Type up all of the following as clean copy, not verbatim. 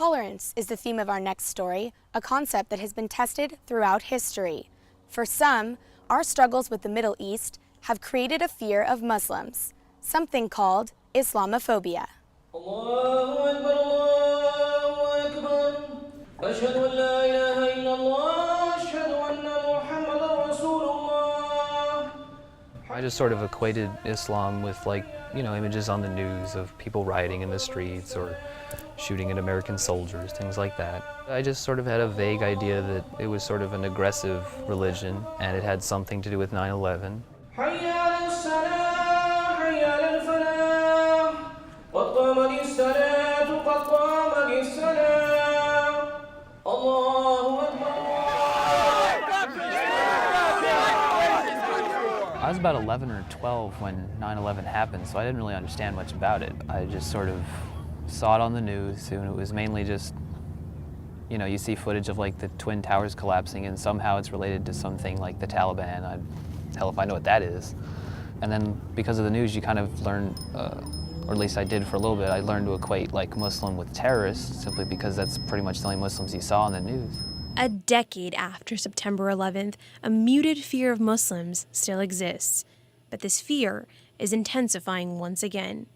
Tolerance is the theme of our next story, a concept that has been tested throughout history. For some, our struggles with the Middle East have created a fear of Muslims, something called Islamophobia. I just sort of equated Islam with, like, images on the news of people rioting in the streets or shooting at American soldiers, things like that. I just sort of had a vague idea that it was sort of an aggressive religion and it had something to do with 9/11. I was about 11 or 12 when 9/11 happened, so I didn't really understand much about it. I just sort of saw it on the news, and it was mainly just, you see footage of like the Twin Towers collapsing, and somehow it's related to something like the Taliban. Hell if I know what that is. And then because of the news, you kind of learn, or at least I did for a little bit, I learned to equate like Muslim with terrorists, simply because that's pretty much the only Muslims you saw on the news. A decade after September 11th, a muted fear of Muslims still exists, but this fear is intensifying once again.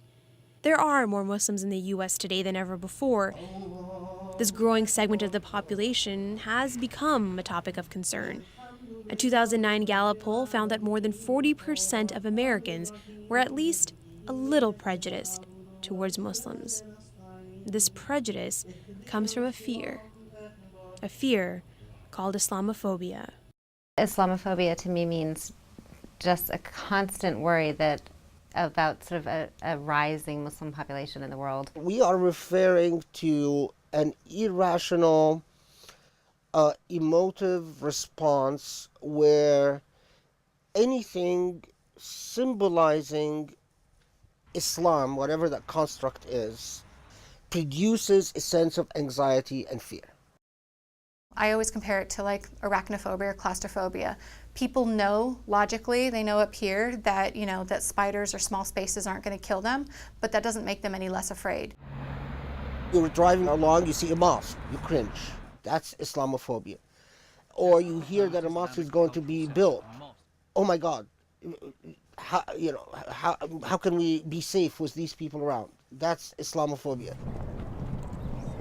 There are more Muslims in the U.S. today than ever before. This growing segment of the population has become a topic of concern. A 2009 Gallup poll found that more than 40% of Americans were at least a little prejudiced towards Muslims. This prejudice comes from a fear called Islamophobia. Islamophobia to me means just a constant worry about sort of a rising Muslim population in the world. We are referring to an irrational, emotive response where anything symbolizing Islam, whatever that construct is, produces a sense of anxiety and fear. I always compare it to like arachnophobia or claustrophobia. People know logically, they know up here that, that spiders or small spaces aren't going to kill them, but that doesn't make them any less afraid. You're driving along, you see a mosque, you cringe. That's Islamophobia. Or you hear that a mosque is going to be built. Oh my God, how can we be safe with these people around? That's Islamophobia.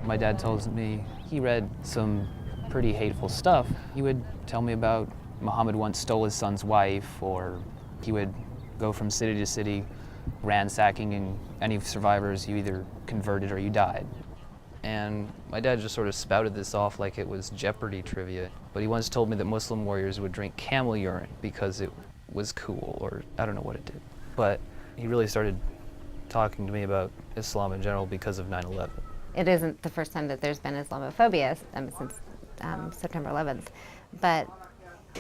My dad tells me he read some pretty hateful stuff. He would tell me about Muhammad once stole his son's wife, or he would go from city to city ransacking, and any survivors, you either converted or you died. And my dad just sort of spouted this off like it was Jeopardy trivia. But he once told me that Muslim warriors would drink camel urine because it was cool, or I don't know what it did. But he really started talking to me about Islam in general because of 9/11. It isn't the first time that there's been Islamophobia since September 11th, but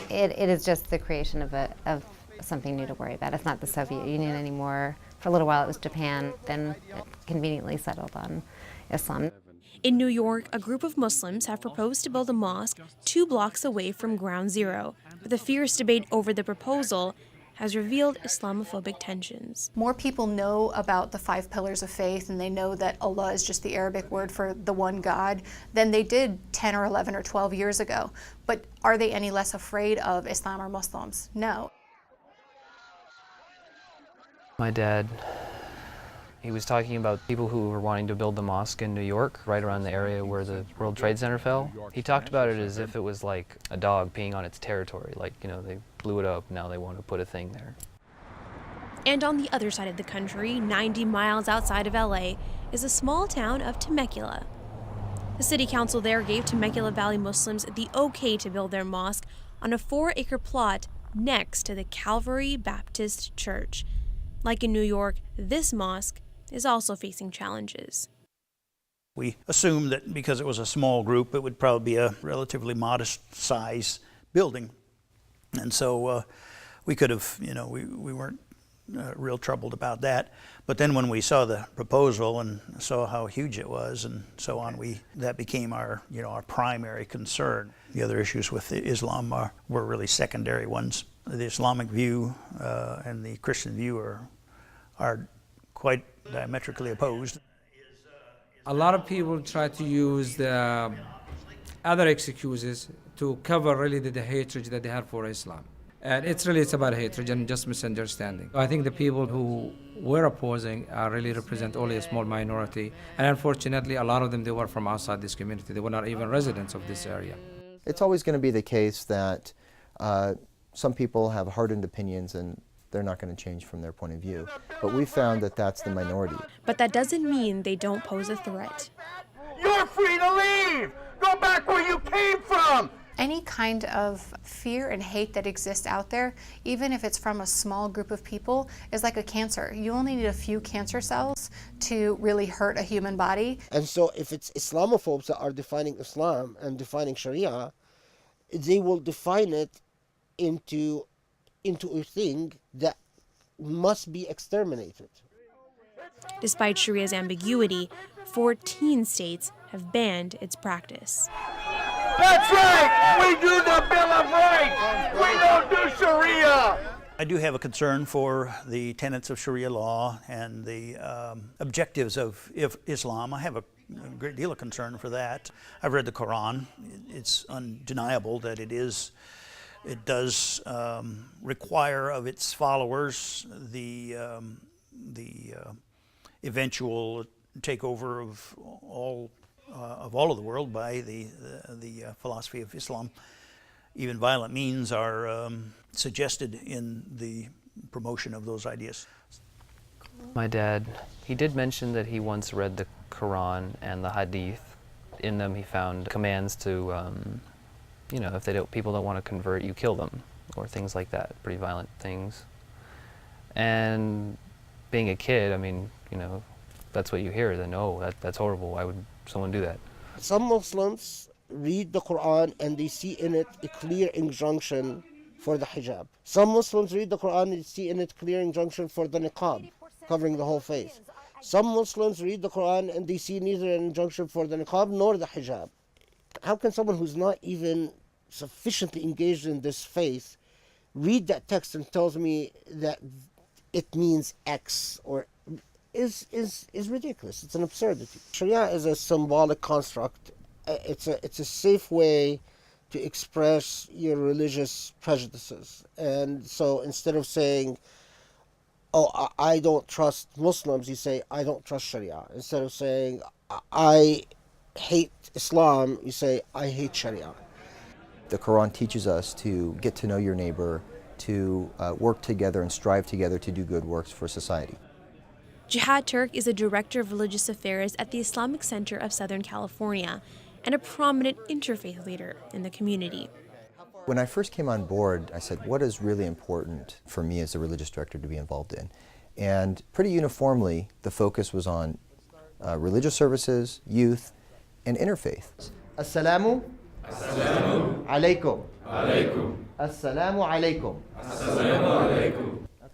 it is just the creation of something new to worry about. It's not the Soviet Union anymore. For a little while it was Japan, then it conveniently settled on Islam. In New York, a group of Muslims have proposed to build a mosque 2 blocks away from Ground Zero, but the fierce debate over the proposal has revealed Islamophobic tensions. More people know about the 5 pillars of faith, and they know that Allah is just the Arabic word for the one God, than they did 10 or 11 or 12 years ago. But are they any less afraid of Islam or Muslims? No. My dad, he was talking about people who were wanting to build the mosque in New York, right around the area where the World Trade Center fell. He talked about it as if it was like a dog peeing on its territory, like, they blew it up, now they want to put a thing there. And on the other side of the country, 90 miles outside of LA, is a small town of Temecula. The city council there gave Temecula Valley Muslims the okay to build their mosque on a 4-acre plot next to the Calvary Baptist Church. Like in New York, this mosque is also facing challenges. We assumed that because it was a small group, it would probably be a relatively modest size building. And so we could have, we weren't real troubled about that. But then when we saw the proposal and saw how huge it was and so on, that became our primary concern. The other issues with Islam were really secondary ones. The Islamic view and the Christian view are quite diametrically opposed. A lot of people try to use the other excuses to cover really the hatred that they have for Islam. And it's about hatred and just misunderstanding. I think the people who were opposing really represent only a small minority. And unfortunately, a lot of them, they were from outside this community. They were not even residents of this area. It's always going to be the case that some people have hardened opinions and they're not going to change from their point of view. But we found that that's the minority. But that doesn't mean they don't pose a threat. You're free to leave! Go back where you came from! Any kind of fear and hate that exists out there, even if it's from a small group of people, is like a cancer. You only need a few cancer cells to really hurt a human body. And so if it's Islamophobes that are defining Islam and defining Sharia, they will define it into a thing that must be exterminated. Despite Sharia's ambiguity, 14 states have banned its practice. That's right! We do the Bill of Rights! We don't do Sharia! I do have a concern for the tenets of Sharia law and the objectives of Islam. I have a great deal of concern for that. I've read the Quran. It's undeniable that it does require of its followers the eventual takeover of all of the world by the philosophy of Islam. Even violent means are suggested in the promotion of those ideas. My dad, he did mention that he once read the Quran and the Hadith. In them he found commands to, if people don't want to convert, you kill them, or things like that, pretty violent things. And being a kid, that's what you hear, then, oh, that's horrible, why would someone do that? Some Muslims read the Quran and they see in it a clear injunction for the hijab. Some Muslims read the Quran and see in it a clear injunction for the niqab, covering the whole face. Some Muslims read the Quran and they see neither an injunction for the niqab nor the hijab. How can someone who's not even sufficiently engaged in this faith read that text and tells me that it means X or is ridiculous? It's an absurdity. Sharia is a symbolic construct. It's a safe way to express your religious prejudices. And so instead of saying, oh, I don't trust Muslims, you say, I don't trust Sharia. Instead of saying, I hate Islam, you say, I hate Sharia. The Quran teaches us to get to know your neighbor, to work together and strive together to do good works for society. Jihad Turk is a director of religious affairs at the Islamic Center of Southern California and a prominent interfaith leader in the community. When I first came on board, I said, what is really important for me as a religious director to be involved in? And pretty uniformly, the focus was on religious services, youth, and interfaith. Assalamu alaikum. Assalamu alaikum.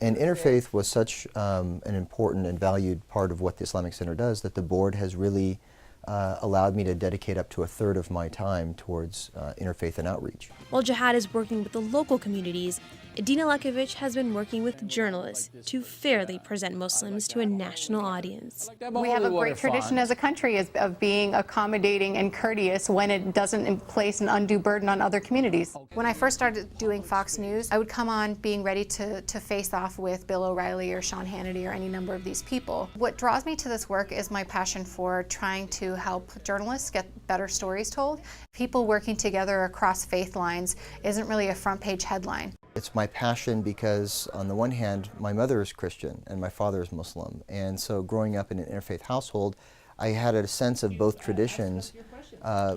And interfaith was such an important and valued part of what the Islamic Center does that the board has really allowed me to dedicate up to a third of my time towards interfaith and outreach. While Jihad is working with the local communities, Adina Lekovich has been working with journalists to fairly present Muslims to a national audience. We have a great tradition as a country of being accommodating and courteous when it doesn't place an undue burden on other communities. When I first started doing Fox News, I would come on being ready to face off with Bill O'Reilly or Sean Hannity or any number of these people. What draws me to this work is my passion for trying to help journalists get better stories told. People working together across faith lines isn't really a front page headline. It's my passion because, on the one hand, my mother is Christian and my father is Muslim. And so growing up in an interfaith household, I had a sense of both traditions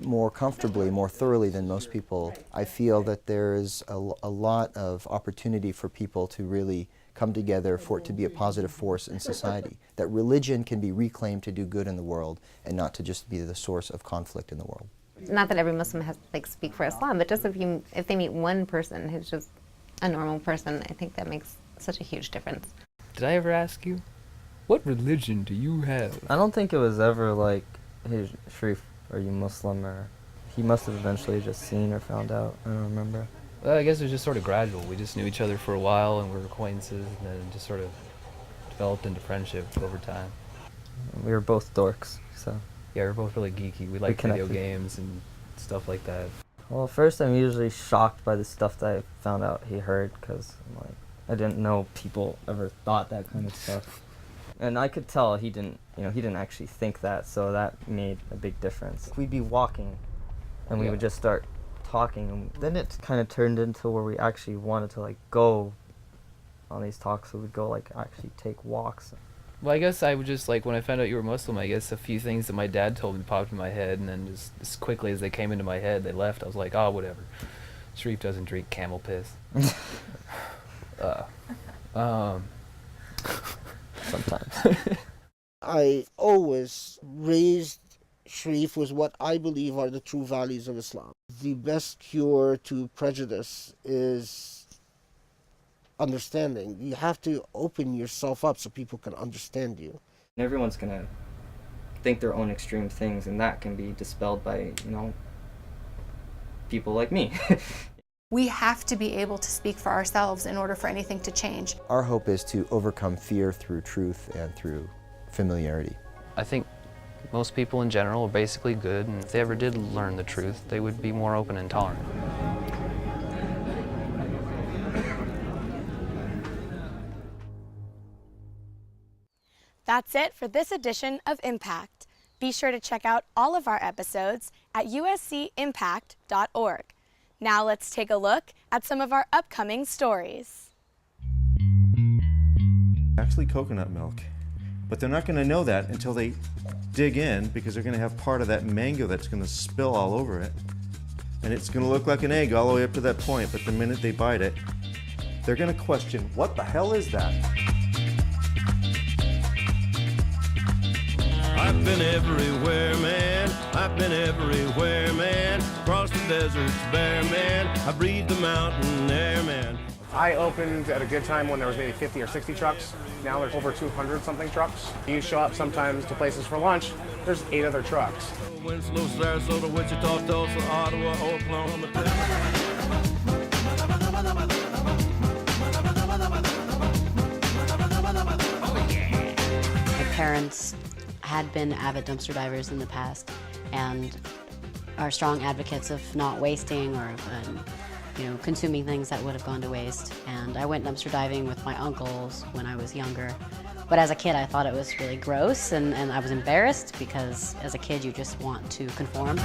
more comfortably, more thoroughly than most people. I feel that there is a lot of opportunity for people to really come together for it to be a positive force in society. That religion can be reclaimed to do good in the world and not to just be the source of conflict in the world. Not that every Muslim has to speak for Islam, but just if they meet one person who's just a normal person, I think that makes such a huge difference. Did I ever ask you, what religion do you have? I don't think it was ever like, hey, Sharif, are you Muslim? Or he must have eventually just seen or found out. I don't remember. Well, I guess it was just sort of gradual. We just knew each other for a while and we were acquaintances, and then just sort of developed into friendship over time. We were both dorks, so. Yeah, we're both really geeky. We like video connected. games and stuff like that. Well, first I'm usually shocked by the stuff that I found out he heard, because like, I didn't know people ever thought that kind of stuff. And I could tell he didn't actually think that, so that made a big difference. We'd be walking, and we would just start talking, and then it kind of turned into where we actually wanted to like go on these talks, so we'd go like actually take walks. Well, I guess I would just, like, when I found out you were Muslim, I guess a few things that my dad told me popped in my head, and then just as quickly as they came into my head, they left. I was like, oh, whatever. Sharif doesn't drink camel piss. Sometimes. I always raised Sharif with what I believe are the true values of Islam. The best cure to prejudice is understanding. You have to open yourself up so people can understand you. Everyone's gonna think their own extreme things, and that can be dispelled by, people like me. We have to be able to speak for ourselves in order for anything to change. Our hope is to overcome fear through truth and through familiarity. I think most people in general are basically good, and if they ever did learn the truth, they would be more open and tolerant. That's it for this edition of Impact. Be sure to check out all of our episodes at uscimpact.org. Now let's take a look at some of our upcoming stories. Actually coconut milk, but they're not going to know that until they dig in, because they're going to have part of that mango that's going to spill all over it, and it's going to look like an egg all the way up to that point, but the minute they bite it, they're going to question, what the hell is that? I've been everywhere, man. I've been everywhere, man. Across the deserts bare, man. I breathe the mountain air, man. I opened at a good time when there was maybe 50 or 60 trucks. Now there's over 200 something trucks. You show up sometimes to places for lunch, there's 8 other trucks. Winslow, Sarasota, Wichita, Tulsa, Ottawa, Oklahoma. My parents had been avid dumpster divers in the past and are strong advocates of not wasting or consuming things that would have gone to waste. And I went dumpster diving with my uncles when I was younger. But as a kid, I thought it was really gross, and I was embarrassed because as a kid, you just want to conform.